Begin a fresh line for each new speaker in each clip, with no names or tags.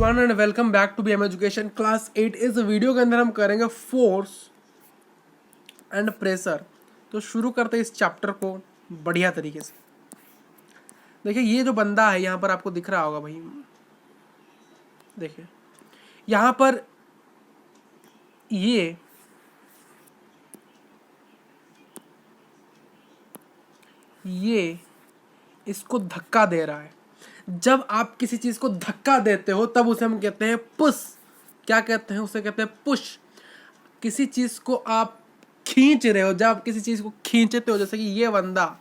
Everyone and welcome back to BM education class 8। इस video के अंदर हम करेंगे फोर्स एंड प्रेशर। तो शुरू करते हैं इस चैप्टर को बढ़िया तरीके से। देखिए ये जो बंदा है यहाँ पर आपको दिख रहा होगा भाई, देखिए यहाँ पर ये इसको धक्का दे रहा है। जब आप किसी चीज को धक्का देते हो तब उसे हम कहते हैं पुश। क्या कहते हैं? उसे कहते हैं पुश। किसी चीज को आप खींच रहे हो, जब आप किसी चीज को खींचते हो, जैसे कि ये बंदा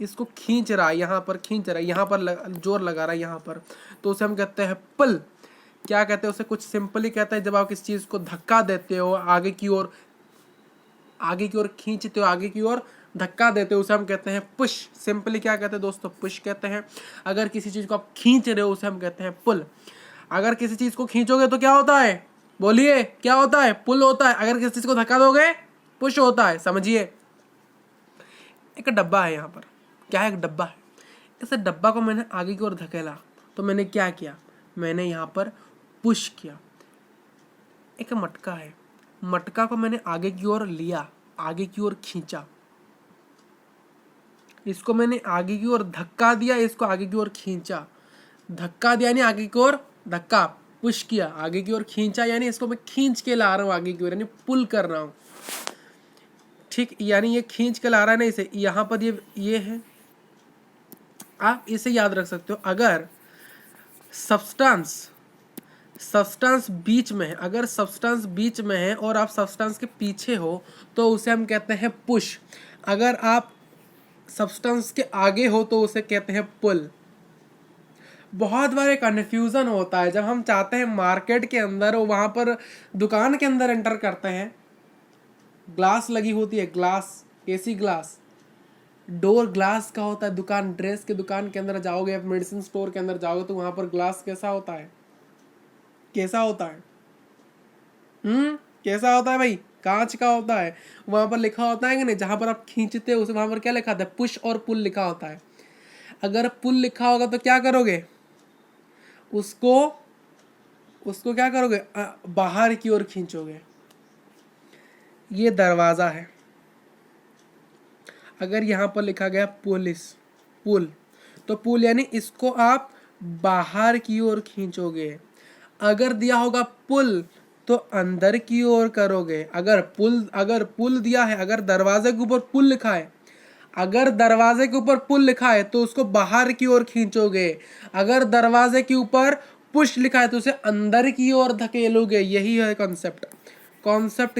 इसको खींच रहा है, यहाँ पर खींच रहा है, यहाँ पर जोर लगा रहा है यहाँ पर, तो उसे हम कहते हैं पुल। क्या कहते हैं उसे? कुछ सिंपली कहते हैं जब आप किसी चीज को धक्का देते हो, आगे की ओर खींचते हो, आगे की ओर धक्का देते हो, उसे हम कहते हैं पुश। सिंपली क्या कहते हैं दोस्तों? पुश कहते हैं। अगर किसी चीज को आप खींच रहे हो उसे हम कहते हैं पुल। अगर किसी चीज को खींचोगे तो क्या होता है? बोलिए क्या होता है? पुल होता है। अगर किसी चीज को धक्का दोगे पुश होता है। समझिए, एक डब्बा है यहाँ पर। क्या है? एक डब्बा है। इस डब्बा को मैंने आगे की ओर धकेला तो मैंने क्या किया? मैंने यहाँ पर पुश किया। एक मटका है, मटका को मैंने आगे की ओर लिया, आगे की ओर खींचा, इसको मैंने आगे की ओर धक्का दिया, इसको आगे की ओर खींचा। धक्का दिया यानी आगे की ओर धक्का, पुश किया, आगे की ओर खींचा यानी इसको मैं खींच के ला रहा हूँ आगे की ओर, यानी पुल कर रहा हूँ। ठीक, यानी ये खींच के ला रहा है ना इसे। यहाँ पर ये है, आप इसे याद रख सकते हो। अगर सब्सटेंस बीच में है, अगर सब्सटेंस बीच में है और आप सब्सटेंस के पीछे हो तो उसे हम कहते हैं पुश। अगर आप सब्सटेंस के आगे हो तो उसे कहते हैं पुल। बहुत बार कन्फ्यूजन होता है जब हम चाहते हैं मार्केट के अंदर, वहां पर दुकान के अंदर एंटर करते हैं, ग्लास लगी होती है, glass, AC glass, door glass का होता है। दुकान, ड्रेस के दुकान के अंदर जाओगे, मेडिसिन स्टोर के अंदर जाओगे तो वहां पर ग्लास कैसा होता है? कैसा होता है? कैसा होता है भाई? कांच का होता है। वहां पर लिखा होता है कि नहीं, जहां पर आप खींचते हो उसे वहां पर क्या लिखा होता है? पुश और पुल लिखा होता है। अगर पुल लिखा होगा तो क्या करोगे? उसको क्या करोगे? बाहर की ओर खींचोगे। ये दरवाजा है। अगर यहाँ पर लिखा गया पुल, तो पुल यानी इसको आप बाहर की ओर खींचोगे। अगर दिया होगा पुल तो अंदर की ओर करोगे। अगर पुल दिया है, अगर दरवाजे के ऊपर पुल लिखा है, अगर दरवाजे के ऊपर पुल लिखा है तो उसको बाहर की ओर खींचोगे। अगर दरवाजे के ऊपर पुश लिखा है तो उसे अंदर की ओर धकेलोगे। यही है कॉन्सेप्ट। कॉन्सेप्ट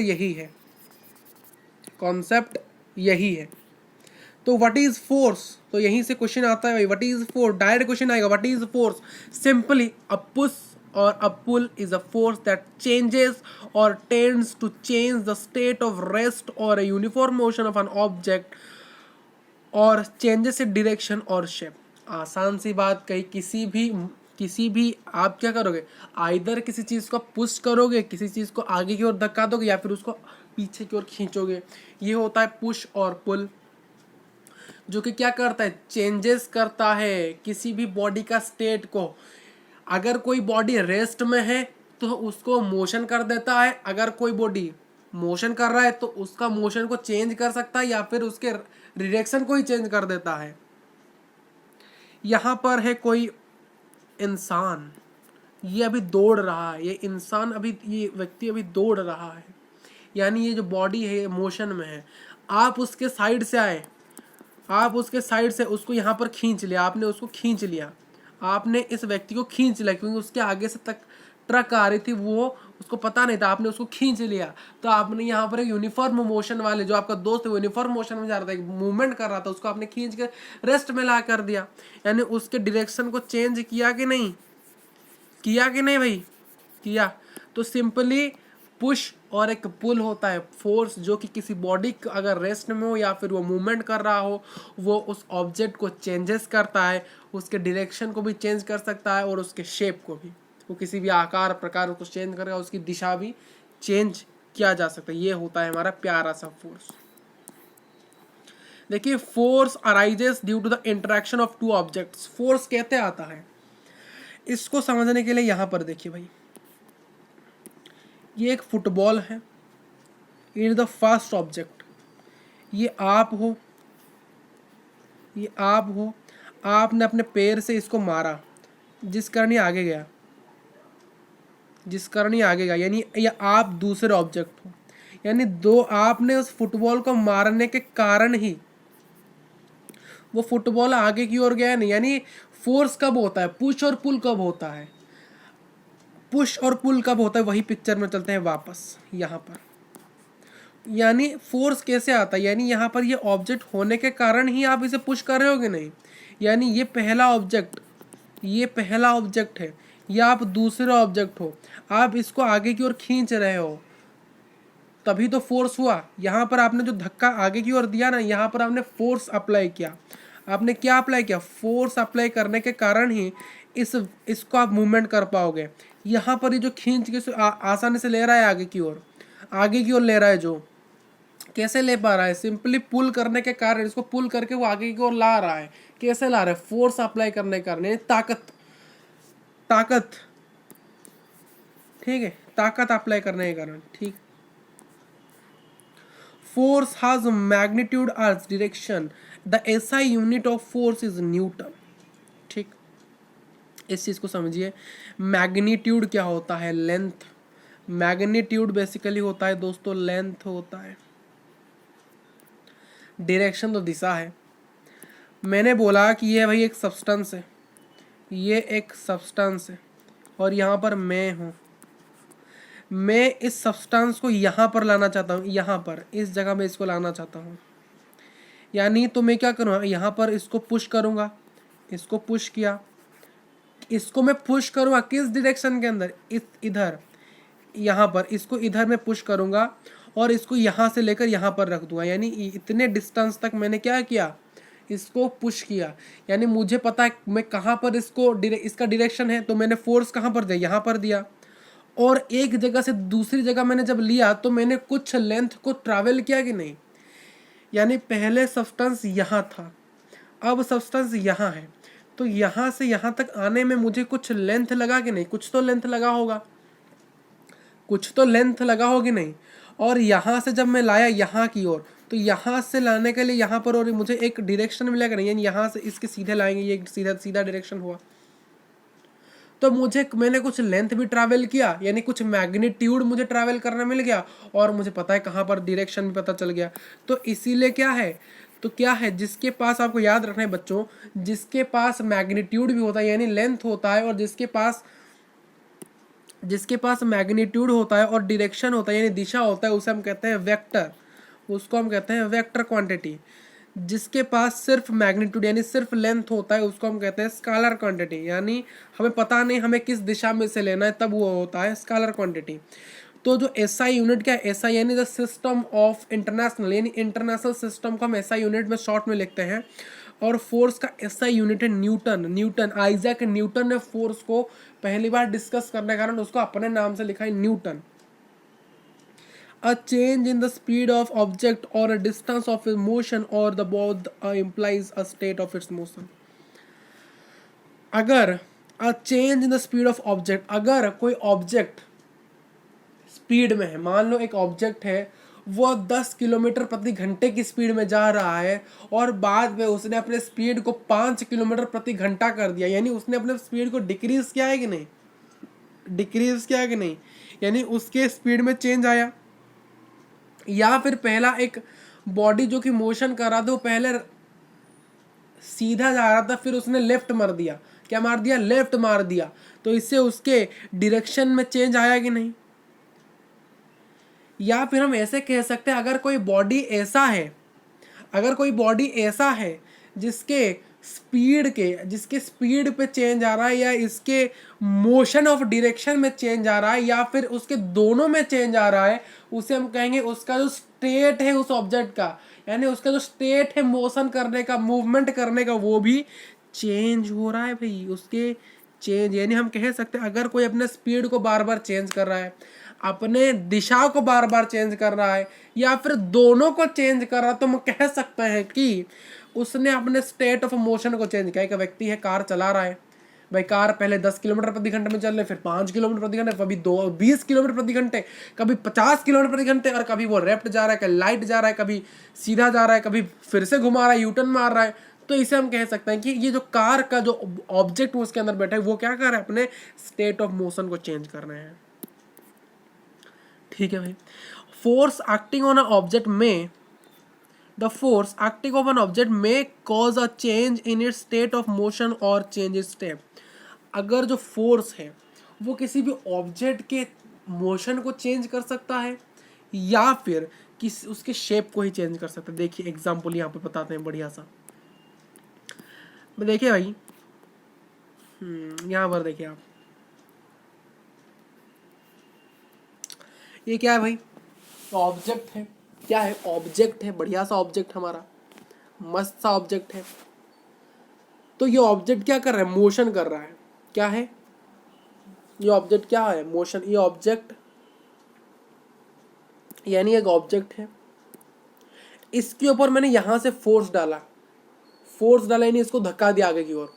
यही है। तो व्हाट इज फोर्स? तो यहीं से क्वेश्चन आता है भाई, what is force? Direct question आएगा, what is force? Simply a push or a pull is a force that changes or tends to change the state of rest or a uniform motion of an object or changes its direction or shape। आसान सी बात कही। किसी भी आप क्या करोगे? Either किसी चीज को पुश करोगे, किसी चीज को आगे की ओर धक्का दोगे, या फिर उसको पीछे की ओर खींचोगे। ये होता है पुश और पुल, जो कि क्या करता है? चेंजेस करता है किसी भी बॉडी का स्टेट को। अगर कोई बॉडी रेस्ट में है तो उसको मोशन कर देता है। अगर कोई बॉडी मोशन कर रहा है तो उसका मोशन को चेंज कर सकता है, या फिर उसके डायरेक्शन को ही चेंज कर देता है। यहाँ पर है कोई इंसान, ये अभी दौड़ रहा है। ये व्यक्ति अभी दौड़ रहा है, यानी ये जो बॉडी है मोशन में है। आप उसके साइड से आए, आप उसके साइड से उसको यहाँ पर खींच लिया, आपने उसको खींच लिया, आपने इस व्यक्ति को खींच लिया, क्योंकि उसके आगे से तक ट्रक आ रही थी, वो उसको पता नहीं था, आपने उसको खींच लिया। तो आपने यहाँ पर एक यूनिफॉर्म मोशन वाले, जो आपका दोस्त है वो यूनिफॉर्म मोशन में जा रहा था, एक मूवमेंट कर रहा था, उसको आपने खींच के रेस्ट में ला कर दिया। यानी उसके डायरेक्शन को चेंज किया कि नहीं? किया कि नहीं भाई? किया। तो सिंपली पुश और एक पुल होता है फोर्स, जो कि किसी बॉडी अगर रेस्ट में हो या फिर वो मूवमेंट कर रहा हो, वो उस ऑब्जेक्ट को चेंजेस करता है, उसके डायरेक्शन को भी चेंज कर सकता है और उसके शेप को भी। वो किसी भी आकार प्रकार को चेंज करेगा, उसकी दिशा भी चेंज किया जा सकता है। ये होता है हमारा प्यारा सा फोर्स। देखिए, force arises due to the interaction of two objects. Force कहते आता है इसको समझने के लिए यहाँ पर देखिए भाई, ये एक फुटबॉल है, it is the first object. ये आप हो, ये आप हो, आपने अपने पैर से इसको मारा, जिस कारण ये आगे गया, जिस कारण ये आगे गया, यानी ये आप दूसरे ऑब्जेक्ट हो। यानी दो, आपने उस फुटबॉल को मारने के कारण ही वो फुटबॉल आगे की ओर गया नहीं। यानी फोर्स कब होता है, पुश और पुल कब होता है, पुश और पुल कब होता है, वही पिक्चर में चलते हैं वापस यहाँ पर। यानी फोर्स कैसे आता है, यानी यहाँ पर ये ऑब्जेक्ट होने के कारण ही आप इसे पुश कर रहे हो कि नहीं। यानी ये पहला ऑब्जेक्ट, ये पहला ऑब्जेक्ट है, या आप दूसरा ऑब्जेक्ट हो, आप इसको आगे की ओर खींच रहे हो, तभी तो फोर्स हुआ। यहाँ पर आपने जो धक्का आगे की ओर दिया ना, यहाँ पर आपने फोर्स अप्लाई किया। आपने क्या अप्लाई किया, फोर्स अप्लाई करने के कारण ही इसको आप मूवमेंट कर पाओगे। यहाँ पर ये जो खींच के आसानी से ले रहा है आगे की ओर, आगे की ओर ले रहा है, जो कैसे ले पा रहा है, सिंपली पुल करने के कारण, इसको पुल करके वो आगे की ओर ला रहा है। कैसे ला रहा है, फोर्स अप्लाई करने के कारण, ताकत, ताकत, ठीक है, ताकत अप्लाई करने के कारण, ठीक। Force has magnitude as direction. The SI unit of force is Newton. ठीक, इस चीज को समझिए। मैग्नीट्यूड क्या होता है, लेंथ। मैग्नीट्यूड बेसिकली होता है दोस्तों लेंथ होता है। डायरेक्शन तो दिशा है। मैंने बोला कि ये भाई एक सब्सटेंस है, ये एक सब्सटेंस है, और यहाँ पर मैं हूँ। मैं इस सब्सटेंस को यहाँ पर लाना चाहता हूँ, यहाँ पर इस जगह में इसको लाना चाहता हूँ। यानी तो मैं क्या करूँगा, यहाँ पर इसको पुश करूँगा, इसको पुश किया, इसको मैं पुश करूँगा किस डायरेक्शन के अंदर, इस इधर, यहाँ पर इसको इधर मैं पुश करूँगा और इसको यहाँ से लेकर यहाँ पर रख दूँगा। यानी इतने डिस्टेंस तक मैंने क्या किया, इसको पुश किया। यानी मुझे पता है मैं कहाँ पर इसको इसका डायरेक्शन है, तो मैंने फोर्स कहाँ पर दिया, यहाँ पर दिया। और एक जगह से दूसरी जगह मैंने जब लिया तो मैंने कुछ लेंथ को ट्रैवल किया कि नहीं। यानी पहले सब्सटेंस यहाँ था, अब सब्सटेंस यहाँ है, तो यहाँ से यहाँ तक आने में मुझे कुछ लेंथ लगा कि नहीं, कुछ तो लेंथ लगा होगा, कुछ तो लेंथ लगा होगी नहीं। और यहाँ से जब मैं लाया यहाँ की ओर, तो यहाँ से लाने के लिए यहाँ पर और मुझे एक डायरेक्शन मिलेगा नहीं, यानी यहाँ से इसके सीधे लाएंगे, ये सीधा सीधा डायरेक्शन हुआ। तो मैंने कुछ लेंथ भी ट्रैवल किया, यानी कुछ मैग्नीट्यूड मुझे ट्रैवल करना मिल गया, और मुझे पता है कहाँ पर डायरेक्शन भी पता चल गया। तो इसीलिए क्या है, तो क्या है, जिसके पास, आपको याद रखना है बच्चों, जिसके पास मैग्नीट्यूड भी होता है यानी लेंथ होता है, और जिसके पास मैग्नीट्यूड होता है और डायरेक्शन होता है यानी दिशा होता है, उसे हम कहते हैं वेक्टर, उसको हम कहते हैं वेक्टर क्वांटिटी। जिसके पास सिर्फ मैग्नीट्यूड यानी सिर्फ लेंथ होता है, उसको हम कहते हैं स्केलर क्वांटिटी, यानी हमें पता नहीं हमें किस दिशा में से लेना है, तब वो होता है स्केलर क्वांटिटी। तो जो एसआई यूनिट क्या है, एसआई यानी द सिस्टम ऑफ इंटरनेशनल, यानी इंटरनेशनल सिस्टम को हम एसआई यूनिट में शॉर्ट में लिखते हैं। और फोर्स का एसआई यूनिट है न्यूटन। न्यूटन, आइजैक न्यूटन ने फोर्स को पहली बार डिस्कस करने के कारण उसको अपने नाम से लिखा है Newton. A change in the speed of object or a distance of its motion or the both implies a state of its motion. अगर a change in the speed of object, अगर कोई ऑब्जेक्ट स्पीड में है, मान लो एक object है वो 10 kilometre प्रति घंटे की स्पीड में जा रहा है, और बाद में उसने अपने स्पीड को 5 किलोमीटर प्रति घंटा कर दिया, यानी उसने अपने स्पीड को डिक्रीज किया है कि नहीं, डिक्रीज किया है कि नहीं, यानी उसके स्पीड में चेंज आया। या फिर पहला एक बॉडी जो कि मोशन कर रहा था, वो पहले सीधा जा रहा था, फिर उसने लेफ्ट मार दिया, क्या मार दिया, लेफ्ट मार दिया, तो इससे उसके डायरेक्शन में चेंज आया कि नहीं। या फिर हम ऐसे कह सकते हैं, अगर कोई बॉडी ऐसा है, अगर कोई बॉडी ऐसा है जिसके स्पीड पे चेंज आ रहा है, या इसके मोशन ऑफ डायरेक्शन में चेंज आ रहा है, या फिर उसके दोनों में चेंज आ रहा है, उसे हम कहेंगे उसका जो स्टेट है उस ऑब्जेक्ट का, यानी उसका जो स्टेट है मोशन करने का, मूवमेंट करने का, वो भी चेंज हो रहा है भाई, उसके चेंज। यानी हम कह सकते हैं अगर कोई अपने स्पीड को बार बार चेंज कर रहा है, अपने दिशा को बार बार चेंज कर रहा है, या फिर दोनों को चेंज कर रहा है, तो हम कह सकते हैं कि उसने अपने स्टेट ऑफ मोशन को चेंज किया। एक व्यक्ति है, कार चला रहा है, भाई कार पहले 10 किलोमीटर प्रति घंटे में चल रहे, फिर 5 किलोमीटर प्रति घंटे, कभी 20 किलोमीटर प्रति घंटे, कभी 50 किलोमीटर प्रति घंटे, और कभी वो लेफ्ट जा रहा है, कभी लाइट जा रहा है, कभी सीधा जा रहा है, कभी फिर से घुमा रहा है, यूटर्न मार रहा है। तो इसे हम कह सकते हैं कि ये जो कार का जो ऑब्जेक्ट उसके अंदर बैठा है वो क्या कर रहा है, अपने स्टेट ऑफ मोशन को चेंज कर रहे हैं। ठीक है भाई। Force acting on a object में The force acting on an object may cause a change in its state of motion or change its step. अगर जो फोर्स है वो किसी भी ऑब्जेक्ट के मोशन को चेंज कर सकता है या फिर किस उसके शेप को ही चेंज कर सकता है। देखिए एग्जांपल यहाँ पे बताते हैं बढ़िया सा। देखिए भाई, यहाँ पर देखिए आप, ये क्या है भाई, ऑब्जेक्ट है। क्या है, ऑब्जेक्ट है, बढ़िया सा ऑब्जेक्ट हमारा, मस्त सा ऑब्जेक्ट है। तो ये ऑब्जेक्ट क्या कर रहा है, मोशन कर रहा है। क्या है ये ऑब्जेक्ट, क्या है, मोशन। ये ऑब्जेक्ट यानी एक ऑब्जेक्ट है, इसके ऊपर मैंने यहां से फोर्स डाला, यानी इसको धक्का दिया आगे की ओर,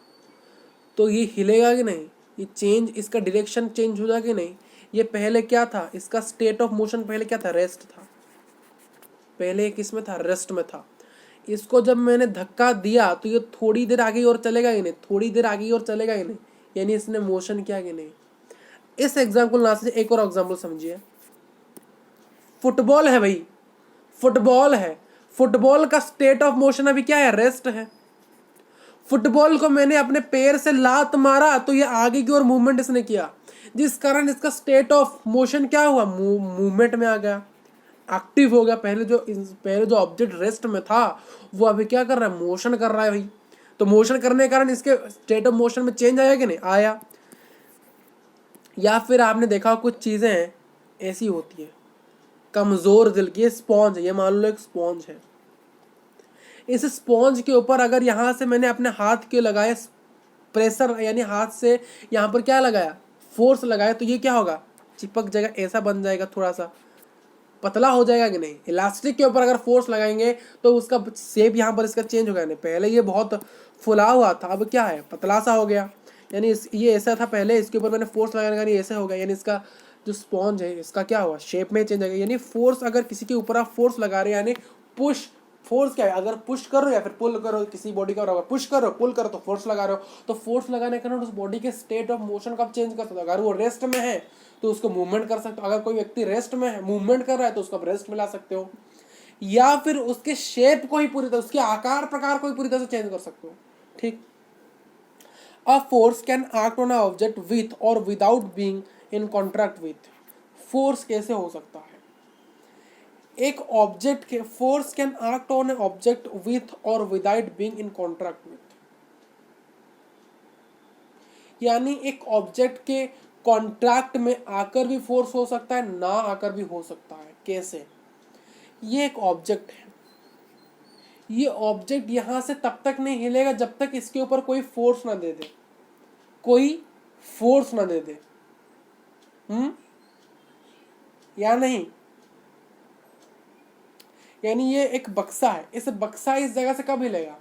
तो ये हिलेगा कि नहीं, ये चेंज, इसका डायरेक्शन चेंज हो जाएगा कि नहीं। ये पहले क्या था, इसका स्टेट ऑफ मोशन पहले क्या था, रेस्ट था। पहले किस में था, रेस्ट में था। इसको जब मैंने धक्का दिया तो ये थोड़ी देर आगे और चलेगा ही नहीं, थोड़ी देर आगे और चलेगा ही नहीं, यानी इसने मोशन किया कि नहीं। इस एग्जाम्पल ना से एक और एग्जाम्पल समझिए। फुटबॉल है भाई, फुटबॉल है, फुटबॉल का स्टेट ऑफ मोशन अभी क्या है, रेस्ट है। फुटबॉल को मैंने अपने पैर से लात मारा तो ये आगे की ओर मूवमेंट इसने किया, जिस कारण इसका स्टेट ऑफ मोशन क्या हुआ, मूवमेंट में आ गया, एक्टिव हो गया। पहले जो ऑब्जेक्ट रेस्ट में था वो अभी क्या कर रहा है, मोशन कर रहा है भाई। तो मोशन करने के कारण इसके स्टेट ऑफ मोशन में चेंज आया कि नहीं, आया। या फिर आपने देखा कुछ चीजें ऐसी होती है कमजोर दिल की, स्पॉन्ज, ये मान लो एक स्पॉन्ज है, इस स्पॉन्ज के ऊपर अगर यहाँ से मैंने अपने हाथ के लगाए प्रेशर, यानी हाथ से यहाँ पर क्या लगाया, फोर्स लगाया, तो ये क्या होगा, चिपक जाएगा, ऐसा बन जाएगा, थोड़ा सा पतला हो जाएगा कि नहीं। इलास्टिक के ऊपर अगर फोर्स लगाएंगे तो उसका शेप यहाँ पर इसका चेंज हो गया, नहीं पहले ये बहुत फुला हुआ था, अब क्या है, पतला सा हो गया। यानी ये ऐसा था पहले, इसके ऊपर मैंने फोर्स लगाने का, ऐसा हो गया, यानी इसका जो स्पॉन्ज है इसका क्या हुआ, शेप में चेंज आ गया। यानी फोर्स, अगर किसी के ऊपर आप फोर्स लगा रहे हैं, यानी पुश, फोर्स क्या है, अगर पुश कर रहे हो या फिर पुल करो किसी बॉडी का, अगर पुश करो पुल करो तो फोर्स लगा रहे हो, तो फोर्स लगाने के कारण उस बॉडी के स्टेट ऑफ मोशन कब चेंज कर सकते हो, अगर वो रेस्ट में है तो उसको मूवमेंट कर सकते हो, अगर कोई व्यक्ति रेस्ट में है मूवमेंट कर रहा है तो उसको रेस्ट में ला सकते हो, या फिर उसके शेप को ही पूरी तरह, उसके आकार प्रकार को ही पूरी तरह से चेंज कर सकते हो। ठीक। A force can act on a object with और without being in contract with. Force कैसे हो सकता है, एक ऑब्जेक्ट के, force can act on a object with और without being in contract with, यानी एक ऑब्जेक्ट के कॉन्ट्रैक्ट में आकर भी फोर्स हो सकता है, ना आकर भी हो सकता है। कैसे, ये एक ऑब्जेक्ट है, ये ऑब्जेक्ट यहां से तब तक नहीं हिलेगा जब तक इसके ऊपर कोई फोर्स ना दे दे, कोई फोर्स ना दे दे, या नहीं। यानी ये एक बक्सा है, इस बक्सा इस जगह से कब हिलेगा,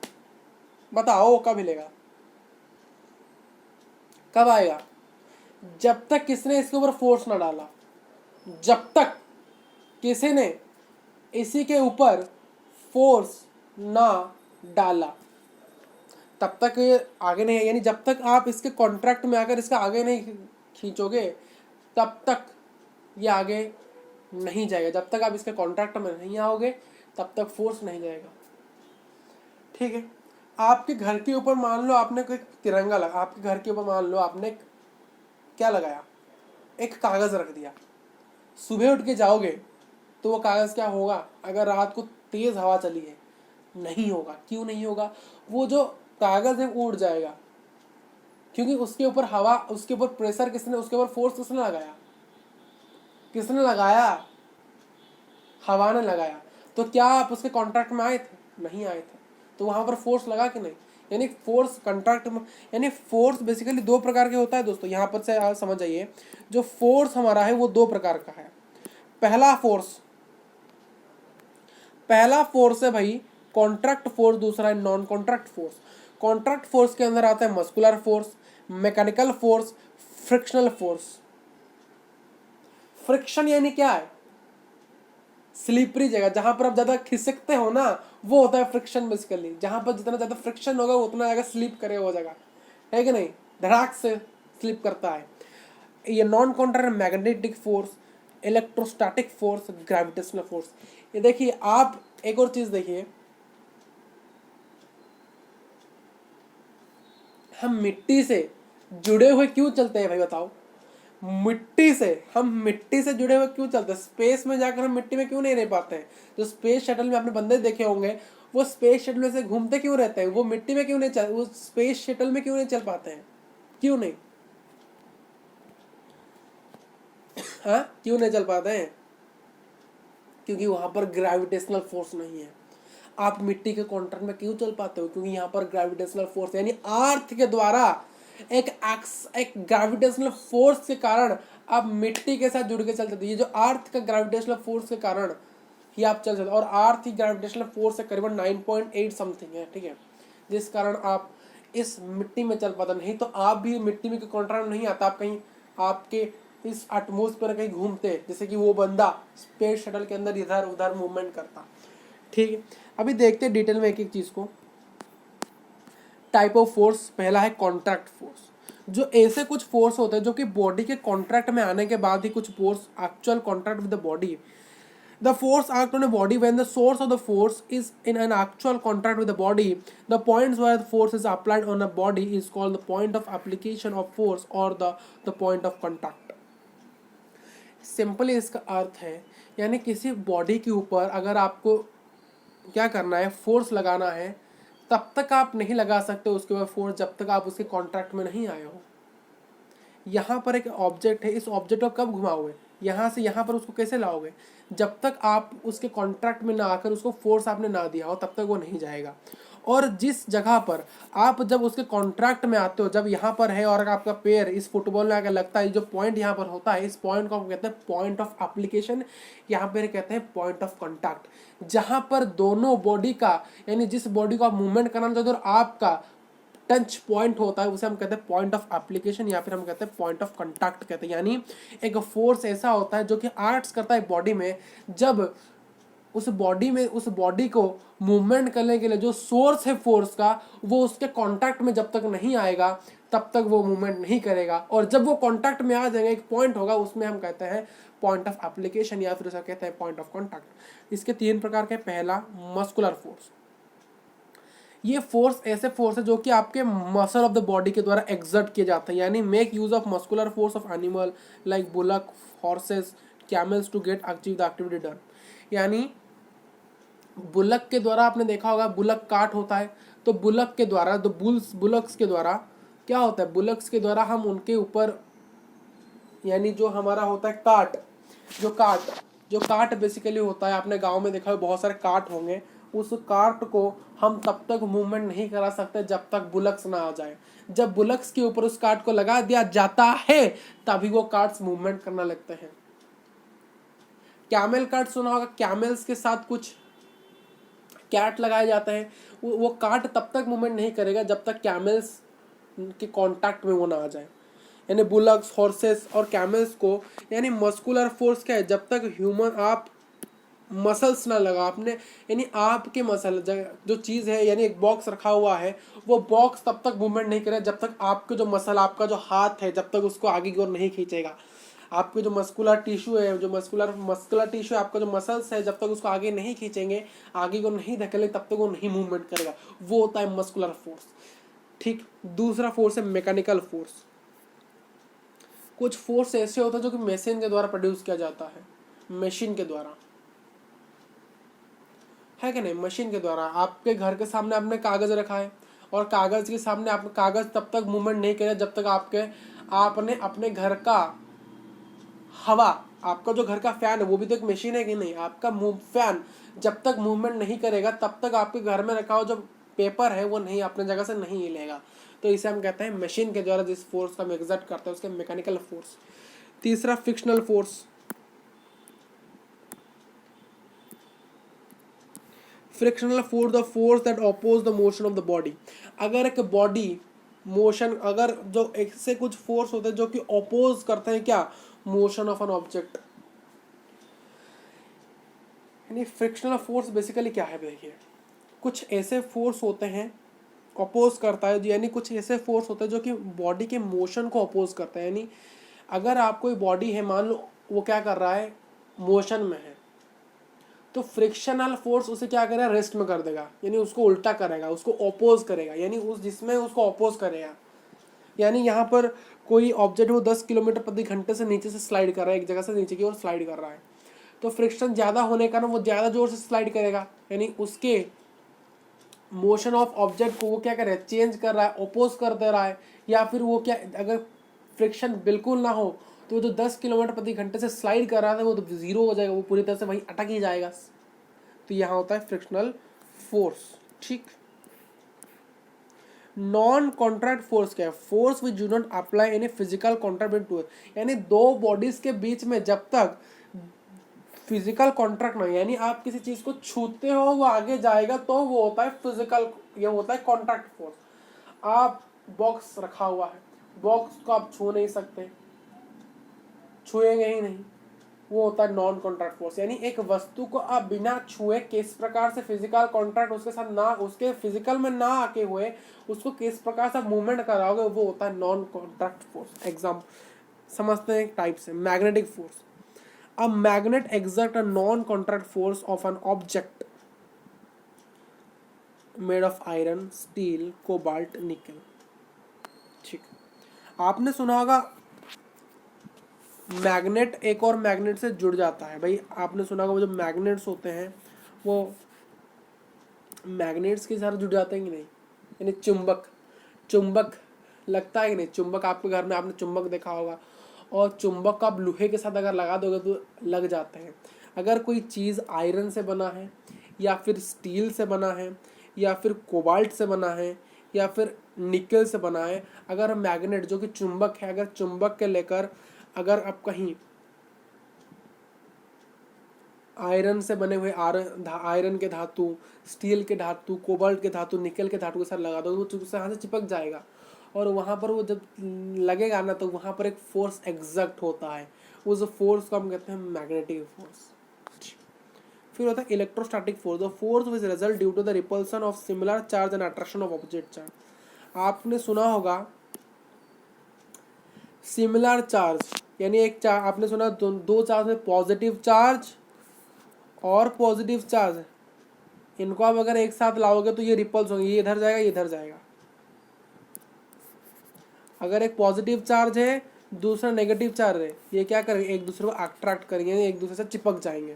बताओ कब हिलेगा, कब आएगा, जब तक किसने इसके ऊपर फोर्स ना डाला, जब तक किसी ने इसी के ऊपर फोर्स ना डाला तब तक ये आगे नहीं है। यानी जब तक आप इसके कॉन्ट्रैक्ट में आकर इसका आगे नहीं खींचोगे तब तक ये आगे नहीं जाएगा, जब तक आप इसके कॉन्ट्रैक्ट में नहीं आओगे तब तक फोर्स नहीं जाएगा। ठीक है। आपके घर के ऊपर मान लो आपने कोई तिरंगा लगा, आपके घर के ऊपर मान लो आपने क्या लगाया, एक कागज रख दिया, सुबह उठ के जाओगे तो वो कागज क्या होगा, अगर रात को तेज हवा चली है नहीं होगा। क्यों नहीं होगा, वो जो कागज है वो उड़ जाएगा, क्योंकि उसके ऊपर हवा, उसके ऊपर प्रेशर किसने, उसके ऊपर फोर्स किसने लगाया, किसने लगाया, हवा ने लगाया। तो क्या आप उसके कॉन्ट्रैक्ट में आए थे, नहीं आए थे, तो वहां पर फोर्स लगा कि नहीं। यानी फोर्स कॉन्ट्रैक्ट में, यानी फोर्स बेसिकली दो प्रकार के होता है दोस्तों, यहाँ पर से आप समझ जाइए। जो फोर्स हमारा है वो दो प्रकार का है। पहला फोर्स है भाई कॉन्ट्रैक्ट फोर्स, दूसरा है non contract force. Contract force के अंदर आता है muscular force, mechanical force, frictional force. Friction यानी क्या है? स्लिपरी जगह, जहां पर आप ज्यादा खिसकते हो ना, वो होता है फ्रिक्शन बेसिकली। जहां पर जितना ज्यादा फ्रिक्शन होगा उतना ज्यादा स्लिप करेगा वो जगह, है कि नहीं? धड़ाक से स्लिप करता है। ये non counter magnetic force, electrostatic force, gravitational force. ये देखिए आप एक और चीज देखिए, हम मिट्टी से जुड़े हुए क्यों चलते हैं भाई बताओ? मिट्टी से, हम मिट्टी से जुड़े हुए क्यों चलते हैं? स्पेस में जाकर हम मिट्टी में क्यों नहीं रह पाते हैं? जो स्पेस शटल में आपने बंदे देखे होंगे, वो स्पेस शटल में से घूमते क्यों रहते हैं? वो मिट्टी में क्यों नहीं चल, वो स्पेस शटल में क्यों नहीं चल पाते हैं? क्यों नहीं? हाँ, क्यों नहीं चल पाते हैं? क्योंकि वहां पर ग्रेविटेशनल फोर्स नहीं है। आप मिट्टी के कॉन्ट्रैक्ट में क्यों चल पाते हो? क्योंकि यहाँ पर ग्रेविटेशनल फोर्स, यानी अर्थ के द्वारा एक ग्रेविटेशनल फोर्स के कारण आप मिट्टी के साथ जुड़ के चलते थे। ये जो अर्थ का ग्रेविटेशनल फोर्स के कारण ही आप चल सकते, और अर्थ की ग्रेविटेशनल फोर्स है करीबन 9.8 समथिंग है, ठीक है, जिस कारण आप इस मिट्टी में चल पाते। नहीं तो आप भी मिट्टी में कॉन्ट्रैक्ट नहीं आता, आप कहीं आपके इस एटमॉस्फेयर कहीं घूमते, जैसे कि वो बंदा स्पेस शटल के अंदर इधर उधर मूवमेंट करता। ठीक है, अभी देखते हैं डिटेल में एक एक चीज को। टाइप ऑफ फोर्स, पहला है कॉन्ट्रैक्ट फोर्स। जो ऐसे कुछ फोर्स होते हैं जो कि बॉडी के कॉन्ट्रैक्ट में आने के बाद ही कुछ force actual contract with the body. The force act on a body when the source of the force is in an actual contact with the body. The points where the force is applied on a body is called the point of application of force or the point of contact. Simply इसका अर्थ है, यानी किसी body के ऊपर अगर आपको क्या करना है, फोर्स लगाना है, तब तक आप नहीं लगा सकते उसके ऊपर फोर्स जब तक आप उसके कॉन्ट्रैक्ट में नहीं आए हो। यहाँ पर एक ऑब्जेक्ट है, इस ऑब्जेक्ट को कब घुमाओगे? यहाँ से यहाँ पर उसको कैसे लाओगे? जब तक आप उसके कॉन्ट्रैक्ट में ना आकर उसको फोर्स आपने ना दिया हो तब तक वो नहीं जाएगा। और जिस जगह पर आप जब उसके कॉन्ट्रैक्ट में आते हो, जब यहाँ पर है और आपका पैर इस फुटबॉल में आकर लगता है, जो पॉइंट यहाँ पर होता है, इस पॉइंट को हम कहते हैं पॉइंट ऑफ एप्लीकेशन, यहाँ पर कहते हैं पॉइंट ऑफ कॉन्टैक्ट। जहाँ पर दोनों बॉडी का, यानी जिस बॉडी को आप मूवमेंट करना चाहते हो और आपका टच पॉइंट होता है, उसे हम कहते हैं पॉइंट ऑफ एप्लीकेशन, या फिर हम कहते हैं पॉइंट ऑफ कांटेक्ट कहते हैं। यानी एक फोर्स ऐसा होता है जो कि एक्ट्स करता है बॉडी में, जब उस बॉडी को मूवमेंट करने के लिए जो सोर्स है फोर्स का, वो उसके कांटेक्ट में जब तक नहीं आएगा तब तक वो मूवमेंट नहीं करेगा। और जब वो कांटेक्ट में आ जाएगा, एक पॉइंट होगा, उसमें हम कहते हैं पॉइंट ऑफ एप्लीकेशन, या फिर उसे कहते हैं पॉइंट ऑफ कांटेक्ट। इसके तीन प्रकार के, पहला मस्कुलर फोर्स। ये फोर्स ऐसे फोर्स है जो कि आपके मसल ऑफ द बॉडी के द्वारा एक्सर्ट किया जाता है, यानी make use of muscular force of animal like bullock, horses, camels to get achieve the activity done. यानी बुलक के द्वारा, आपने देखा होगा बुलक काट होता है, तो बुलक के द्वारा, तो बुलक्स के द्वारा क्या होता है, बुलक्स के द्वारा हम उनके ऊपर, यानी जो हमारा होता है काट, जो काट बेसिकली होता है, आपने गांव में देखा है बहुत सारे काट होंगे, उस कार्ट को हम तब तक मूवमेंट नहीं करा सकते जब तक बुलक्स ना आ जाए। जब बुलक्स के ऊपर उस कार्ट को लगा दिया जाता है तभी वो कार्ट्स मूवमेंट करना लगते हैं। कैमल कार्ट सुना होगा, कैमल्स के साथ कुछ कैट लगाए जाते हैं, वो कार्ट तब तक मूवमेंट नहीं करेगा जब तक कैमल्स के कांटेक्ट में वो ना आ जाए। यानी बुलक्स, हॉर्सेस और कैमल्स को, यानी मस्कुलर फोर्स क्या है, जब तक ह्यूमन आप मसल्स ना लगा आपने, यानी आपके मसल जो चीज़ है, यानी एक बॉक्स रखा हुआ है, वो बॉक्स तब तक मूवमेंट नहीं करेगा जब तक आपके जो मसल, आपका जो हाथ है, जब तक उसको आगे की ओर नहीं खींचेगा। आपके जो मस्कुलर टिश्यू है, जो मस्कुलर टिश्यू आपका जो मसल्स है, जब तक उसको आगे नहीं खींचेंगे, आगे को नहीं धकेलेंगे, तब तक वो नहीं मूवमेंट करेगा। वो होता है मस्कुलर फोर्स। ठीक, दूसरा फोर्स है मैकेनिकल फोर्स। कुछ फोर्स ऐसे होते हैं जो कि मशीन के द्वारा प्रोड्यूस किया जाता है, मशीन के द्वारा, है कि नहीं? मशीन के द्वारा। आपके घर के सामने आपने कागज रखा है, और कागज के सामने आप कागज तब तक मूवमेंट नहीं करेगा जब तक आपने अपने घर का हवा, आपका जो घर का फैन है, वो भी तो एक मशीन है कि नहीं? आपका फैन जब तक मूवमेंट नहीं करेगा तब तक आपके घर में रखा हुआ जो पेपर है वो नहीं अपने जगह से नहीं हिलेगा। तो इसे हम कहते हैं मशीन के द्वारा जिस फोर्स का हम एग्जर्ट करते हैं उसके मैकेनिकल फोर्स। तीसरा frictional force. Frictional force, the force that oppose the motion of the body. अगर एक बॉडी मोशन, अगर जो एक से कुछ फोर्स होते हैं जो कि अपोज करते हैं क्या, मोशन ऑफ एन ऑब्जेक्ट। यानी फ्रिक्शनल फोर्स बेसिकली क्या है, देखिए कुछ ऐसे फोर्स होते हैं अपोज करता है, यानी कुछ ऐसे फोर्स होते हैं जो कि बॉडी के मोशन को अपोज करता है। यानी अगर आप कोई बॉडी है, मान लो वो क्या कर रहा है, मोशन में है, तो फ्रिक्शनल फोर्स उसे क्या करेगा, रेस्ट में कर देगा, यानी उसको उल्टा करेगा, उसको अपोज करेगा, यानी उस जिसमें उसको अपोज करेगा। यानी यहाँ पर कोई ऑब्जेक्ट वो 10 किलोमीटर प्रति घंटे से नीचे से स्लाइड कर रहा है, एक जगह से नीचे की ओर स्लाइड कर रहा है, तो फ्रिक्शन ज़्यादा होने का ना वो ज़्यादा जोर से स्लाइड करेगा, यानी उसके मोशन ऑफ ऑब्जेक्ट को वो क्या कर रहा है, चेंज कर रहा है, अपोज कर दे रहा है। या फिर वो क्या, अगर फ्रिक्शन बिल्कुल ना हो तो जो 10 किलोमीटर प्रति घंटे से स्लाइड कर रहा था वो तो जीरो हो जाएगा, वो पूरी तरह से वहीं अटक ही जाएगा। तो यहाँ होता है फ्रिक्शनल फोर्स। ठीक, नॉन कॉन्ट्रैक्ट फोर्स क्या है, force which do not apply any physical contract to, यानी दो बॉडीज के बीच में जब तक फिजिकल कॉन्ट्रैक्ट ना, यानी आप किसी चीज को छूते हो वो आगे जाएगा, तो वो होता है फिजिकल, ये होता है कॉन्ट्रैक्ट फोर्स। आप बॉक्स रखा हुआ है, बॉक्स को आप छू नहीं सकते, छुएंगे ही नहीं, वो होता है नॉन कॉन्ट्रैक्ट फोर्स। यानी एक वस्तु को आप बिना छुए किस प्रकार से फिजिकल कॉन्ट्रैक्ट उसके साथ ना, उसके फिजिकल में ना आके हुए उसको किस प्रकार से मूवमेंट कराओगे, वो होता है नॉन कॉन्ट्रैक्ट फोर्स। एग्जाम समझते हैं टाइप से, magnetic force. A magnet exerts a non-contact force of an object made of iron, steel, cobalt, nickel। ठीक, आपने सुना होगा मैग्नेट एक और मैग्नेट से जुड़ जाता है। भाई आपने सुना होगा वो जो मैग्नेट्स होते हैं वो मैग्नेट्स के साथ जुड़ जाते हैं कि नहीं, यानी चुंबक, चुंबक लगता है कि नहीं, चुंबक आपके घर में आपने चुंबक देखा होगा, और चुंबक को आप लोहे के साथ अगर लगा दोगे तो लग जाते हैं। अगर कोई चीज़ आयरन से बना है या फिर स्टील से बना है या फिर कोबाल्ट से बना है या फिर निकल से बना है, अगर मैग्नेट जो कि चुंबक है, अगर चुंबक के लेकर अगर आप कहीं आयरन से बने हुए आयरन के धातु, स्टील के धातु, कोबाल्ट के धातु, निकल के धातु के साथ लगा दो, वो उससे यहाँ से चिपक जाएगा, और वहाँ पर वो जब लगेगा ना तो वहाँ पर एक फोर्स एग्जर्ट होता है, उस फोर्स को हम कहते हैं मैग्नेटिक फोर्स। फिर होता है electrostatic force, the force which result due to the repulsion of similar charge and attraction of opposite charge. आपने सुना होगा सिमिलर चार्ज, यानी एक चार्ज आपने सुना दो चार्ज में पॉजिटिव चार्ज और पॉजिटिव चार्ज, इनको आप अगर एक साथ लाओगे तो ये रिपल्स होंगे, ये इधर जाएगा, ये इधर जाएगा। अगर एक पॉजिटिव चार्ज है दूसरा नेगेटिव चार्ज है, ये क्या करेंगे, एक दूसरे को अट्रैक्ट करेंगे, एक दूसरे से चिपक जाएंगे।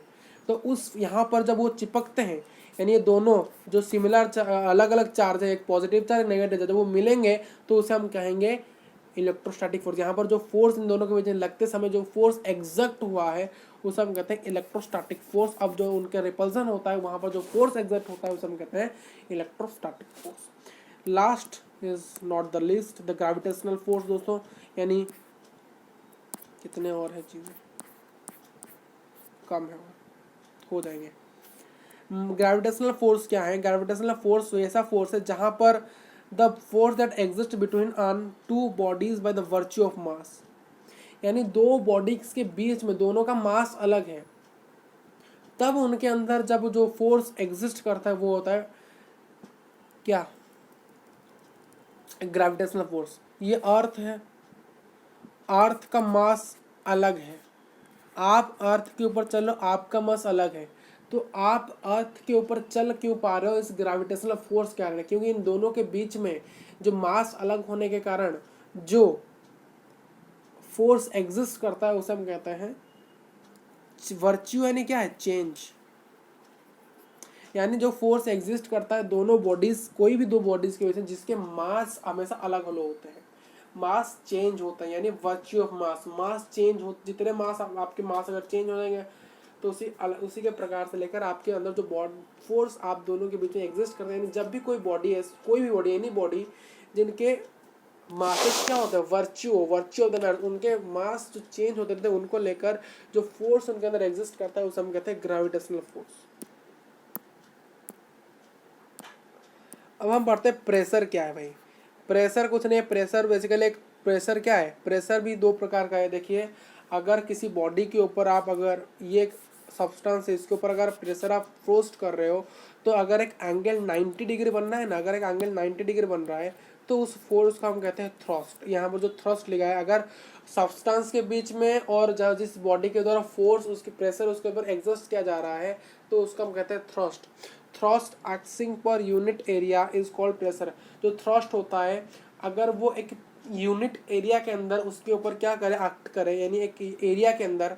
तो उस यहाँ पर जब वो चिपकते हैं, यानी ये दोनों जो सिमिलर अलग अलग चार्ज है, एक पॉजिटिव चार्ज नेगेटिव चार्ज, जब वो मिलेंगे तो उसे हम कहेंगे इलेक्ट्रोस्टैटिक फोर्स। यहाँ पर जो फोर्स इन दोनों के बीच में लगते समय जो फोर्स एग्जर्ट हुआ है उसे हम कहते हैं इलेक्ट्रोस्टैटिक फोर्स। अब जो उनका रिपल्सन होता है वहाँ पर जो फोर्स एग्जर्ट होता है उसे हम कहते हैं electrostatic force. Last is not the list, the gravitational force. दोस्तों यानी कितने और है चीज़ें, कम है, हो जाएंगे। ग्रेविटेशनल फोर्स क्या है, ग्रेविटेशनल फोर्स ऐसा फोर्स है जहाँ पर the force that exist between on two bodies by the virtue of mass, यानी दो बॉडीज के बीच में दोनों का मास अलग है, तब उनके अंदर जब जो फोर्स एग्जिस्ट करता है वो होता है क्या, ग्रेविटेशनल फोर्स। ये अर्थ है, अर्थ का मास अलग है, आप अर्थ के ऊपर चलो आपका मास अलग है, तो आप अर्थ के ऊपर चल क्यों पा रहे हो, इस ग्रेविटेशनल फोर्स के कारण, क्योंकि इन दोनों के बीच में जो मास अलग होने के कारण जो फोर्स एग्जिस्ट करता है उसे हम कहते हैं वर्च्यू, यानी क्या है, चेंज। यानी जो फोर्स एग्जिस्ट करता है दोनों बॉडीज, कोई भी दो बॉडीज के बीच में जिसके मास हमेशा अलग अलग होते हैं, मास चेंज होता है, यानी virtue of mass, mass change हो, जितने मास आपके मास अगर चेंज हो जाएंगे तो उसी के प्रकार से लेकर आपके अंदर जो बॉडी फोर्स आप दोनों के बीच में एग्जिस्ट करते हैं, यानी जब भी कोई बॉडी है, कोई भी बॉडी, एनी बॉडी जिनके मासेस क्या होता है, वर्च्यू ऑफ द मैटर, उनके मास जो चेंज होते थे उनको लेकर जो फोर्स उनके अंदर एग्जिस्ट करता है उसे हम कहते हैं ग्रेविटेशनल फोर्स। अब हम पढ़ते हैं प्रेशर क्या है। भाई प्रेशर कुछ नहीं है, प्रेशर बेसिकली एक प्रेशर क्या है, प्रेशर भी दो प्रकार का है। देखिए अगर किसी बॉडी के ऊपर आप अगर ये एक सब्सटेंस है इसके ऊपर अगर प्रेशर आप पोस्ट कर रहे हो तो अगर एक एंगल 90 डिग्री बन रहा है ना, अगर एक एंगल 90 डिग्री बन रहा है तो उस फोर्स को हम कहते हैं थ्रस्ट। यहाँ पर जो थ्रस्ट लिखा है, अगर सब्सटेंस के बीच में और जिस बॉडी के द्वारा फोर्स उसके प्रेशर उसके ऊपर एग्जस्ट किया जा रहा है तो उसको हम कहते हैं thrust. Thrust acting per unit area is called pressure. जो थ्रस्ट होता है अगर वो एक यूनिट एरिया के अंदर उसके ऊपर क्या करे, एक्ट करे, यानी एक एरिया के अंदर,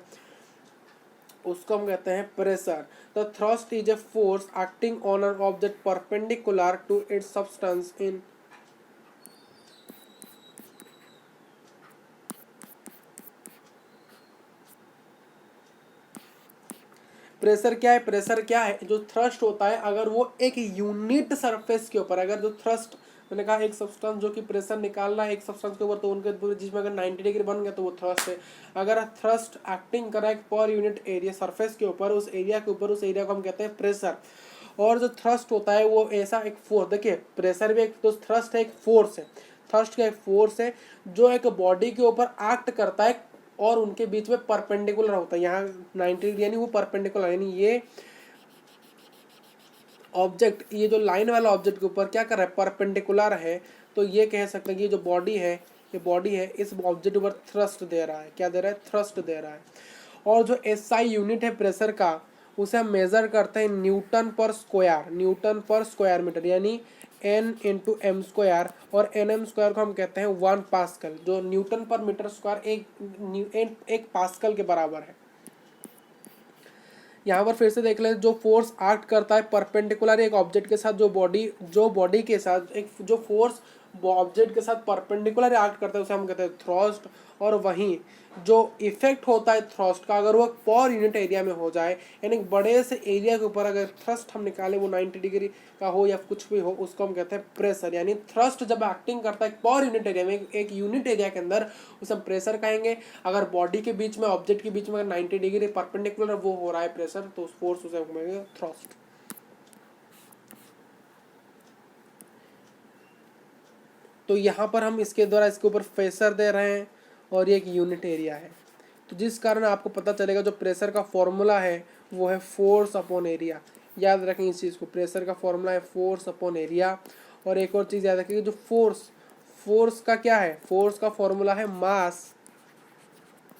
उसको हम कहते हैं pressure. The thrust is a force acting on an object perpendicular to its substance in. Pressure क्या है, प्रेशर क्या है, जो थ्रस्ट होता है अगर वो एक यूनिट सरफेस के ऊपर, अगर जो थ्रस्ट मैंने कहा एक सब्सटेंस जो कि प्रेशर निकालना है एक सब्सटेंस के ऊपर तो उनके जिसमें अगर 90 डिग्री बन गया तो वो थ्रस्ट है। अगर थ्रस्ट एक्टिंग करा एक पर यूनिट एरिया सरफेस के ऊपर, उस एरिया के ऊपर, उस एरिया को हम कहते हैं प्रेशर। और जो थ्रस्ट होता है वो ऐसा एक फोर्स, देखिए प्रेशर भी एक, तो थ्रस्ट है एक फोर्स है, थ्रस्ट का एक फोर्स है जो एक बॉडी के ऊपर एक्ट करता है और उनके बीच में परपेंडिकुलर होता है। यहाँ 90 डिग्री यानी वो परपेंडिकुलर, यानी ये ऑब्जेक्ट, ये जो लाइन वाला ऑब्जेक्ट के ऊपर क्या कर रहा है, परपेंडिकुलर है। तो ये कह सकते हैं कि ये जो बॉडी है, ये बॉडी है इस ऑब्जेक्ट ऊपर थ्रस्ट दे रहा है, क्या दे रहा है, थ्रस्ट दे रहा है। और जो एसआई यूनिट है प्रेशर का उसे हम मेजर करते हैं न्यूटन पर स्क्वायर, न्यूटन पर स्क्वायर मीटर, यानी एन इंटू एम स्क्वायर, और एन एम स्क्वायर को हम कहते हैं 1 पास्कल। जो न्यूटन पर मीटर स्क्वायर एक पास्कल के बराबर है। यहाँ पर फिर से देख लें, जो फोर्स एक्ट करता है परपेंडिकुलर एक ऑब्जेक्ट के साथ, जो बॉडी के साथ एक जो फोर्स ऑब्जेक्ट के साथ परपेंडिकुलर एक्ट करता है उसे हम कहते हैं थ्रस्ट। और वहीं जो इफेक्ट होता है थ्रस्ट का अगर वो पर यूनिट एरिया में हो जाए, यानी बड़े से एरिया के ऊपर अगर थ्रस्ट हम निकाले वो 90 डिग्री का हो या कुछ भी हो, उसको हम कहते हैं प्रेशर। यानी थ्रस्ट जब एक्टिंग करता है पर यूनिट एरिया में, एक यूनिट एरिया के अंदर, उसे हम प्रेशर कहेंगे। अगर बॉडी के बीच में ऑब्जेक्ट के बीच में अगर 90 डिग्री परपेंडिकुलर वो हो रहा है प्रेशर तो उस फोर्स उसे हम कहेंगे थ्रस्ट। तो यहाँ पर हम इसके द्वारा इसके ऊपर प्रेशर दे रहे हैं और ये एक यूनिट एरिया है, तो जिस कारण आपको पता चलेगा जो प्रेशर का फॉर्मूला है वो है फोर्स अपॉन एरिया। याद रखें इस चीज़ को, प्रेशर का फॉर्मूला है फोर्स अपॉन एरिया। और एक और चीज़ याद रखें, जो फोर्स का क्या है, फोर्स का फॉर्मूला है मास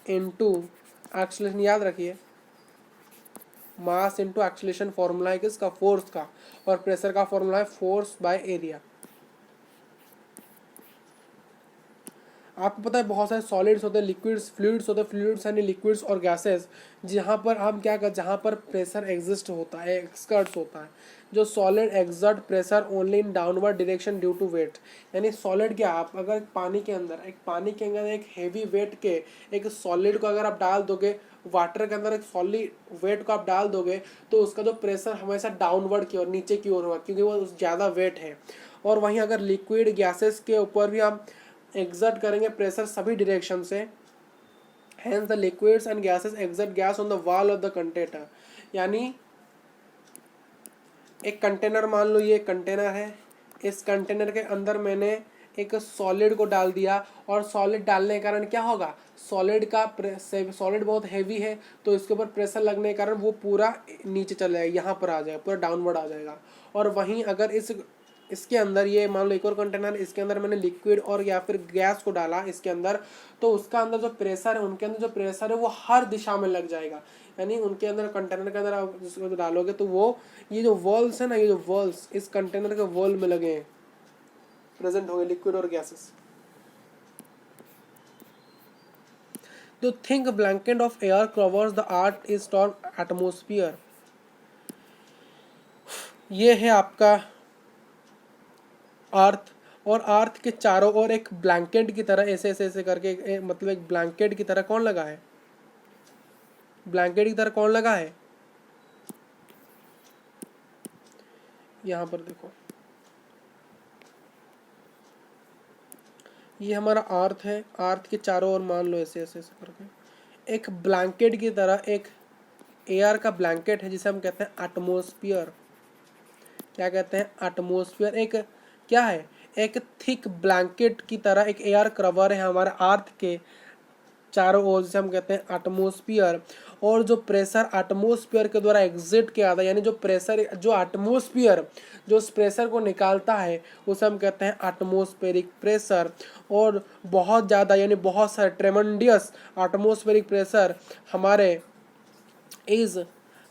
इनटू एक्सेलरेशन। याद रखिए मास इनटू एक्सेलरेशन फॉर्मूला है किसका, फोर्स का। और प्रेशर का फॉर्मूला है फोर्स बाय एरिया। आपको पता है बहुत सारे सॉलिड्स होते हैं, लिक्विड्स, फ्लूइड्स होते हैं, फ्लूइड्स यानी लिक्विड्स और गैसेस, जहाँ पर हम क्या कर, जहाँ पर प्रेशर एग्जिस्ट होता है, एक्सर्ट्स होता है। जो solid exert pressure only in downward direction due to weight. यानी सॉलिड क्या, आप अगर पानी के अंदर एक हैवी वेट के एक सॉलिड को अगर आप डाल दोगे, वाटर के अंदर एक सॉलिड वेट को आप डाल दोगे तो उसका जो प्रेशर हमेशा डाउनवर्ड की ओर, नीचे की ओर होगा क्योंकि वो ज़्यादा वेट है। और वहीं अगर लिक्विड गैसेस के ऊपर भी हम एक्सर्ट करेंगे प्रेशर सभी डायरेक्शन से, hence the liquids and gases exert gas on the wall of the container। यानी एक कंटेनर, मान लो ये कंटेनर है, इस कंटेनर के अंदर मैंने एक सॉलिड को डाल दिया और सॉलिड डालने के कारण क्या होगा, सॉलिड बहुत हैवी है तो इसके ऊपर प्रेशर लगने के कारण वो पूरा नीचे चला जाएगा, यहाँ पर आ जाएगा, पूरा डाउनवर्ड आ जाएगा। और वहीं अगर इसके अंदर ये मान लो एक और कंटेनर, इसके अंदर मैंने लिक्विड और या फिर गैस को डाला इसके अंदर, तो उसका अंदर जो प्रेशर है, उनके अंदर जो प्रेशर है वो हर दिशा में लग जाएगा। यानी उनके अंदर, कंटेनर के अंदर आप जिसको डालोगे तो वो ये जो वॉल्स है ना, ये जो वॉल्स इस कंटेनर के वॉल में लगे हैं, प्रेजेंट होंगे लिक्विड और गैसेस। तो think blanket of air covers the earth is termed atmosphere. ये है आपका अर्थ, और अर्थ के चारों ओर एक ब्लैंकेट की तरह ऐसे ऐसे ऐसे करके मतलब एक ब्लैंकेट की तरह कौन लगा है, ब्लैंकेट की तरह कौन लगा है, यहाँ पर देखो ये हमारा अर्थ है, अर्थ के चारों ओर मान लो ऐसे ऐसे ऐसे करके एक ब्लैंकेट की तरह एक एयर का ब्लैंकेट है जिसे हम कहते हैं एटमोस्फियर। क्या कहते हैं, एटमोस्फियर। एक क्या है, एक थिक ब्लैंकेट की तरह एक एयर कवर है हमारे अर्थ के चारों ओर, जिसे हम कहते हैं एटमॉस्फेयर। और जो प्रेशर एटमॉस्फेयर के द्वारा एग्जिट किया जाता है, यानी जो प्रेशर जो एटमॉस्फेयर जो उस प्रेशर को निकालता है उसे हम कहते हैं एटमॉस्फेरिक प्रेशर। और बहुत ज़्यादा यानी बहुत सारे ट्रेमेंडियस एटमॉस्फेरिक प्रेशर हमारे is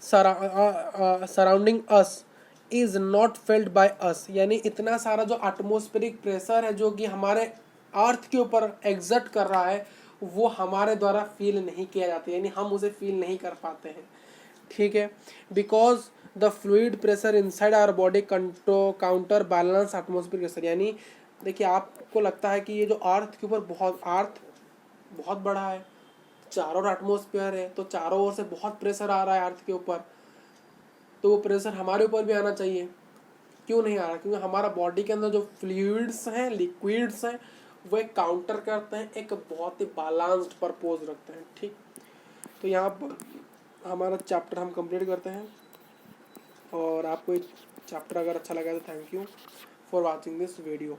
surrounding us is not failed by us, यानी इतना सारा जो एटमॉस्फेरिक प्रेशर है जो कि हमारे अर्थ के ऊपर एग्जर्ट कर रहा है वो हमारे द्वारा फील नहीं किया जाता, यानी हम उसे फील नहीं कर पाते हैं। ठीक है, because the fluid pressure inside our body counter balance atmospheric pressure. यानी देखिए, आपको लगता है कि ये जो अर्थ के ऊपर अर्थ बहुत बड़ा है, चारों ओर एटमॉस्फेयर है, तो चारों ओर से बहुत प्रेशर आ रहा है अर्थ के ऊपर, तो वो प्रेशर हमारे ऊपर भी आना चाहिए। क्यों नहीं आ रहा? क्योंकि हमारा बॉडी के अंदर जो फ्लूइड्स हैं, लिक्विड्स हैं, वो एक काउंटर करते हैं, एक बहुत ही बैलेंस्ड परपोज रखते हैं। ठीक, तो यहाँ पर हमारा चैप्टर हम कंप्लीट करते हैं। और आपको ये चैप्टर अगर अच्छा लगा तो thank you for watching this video.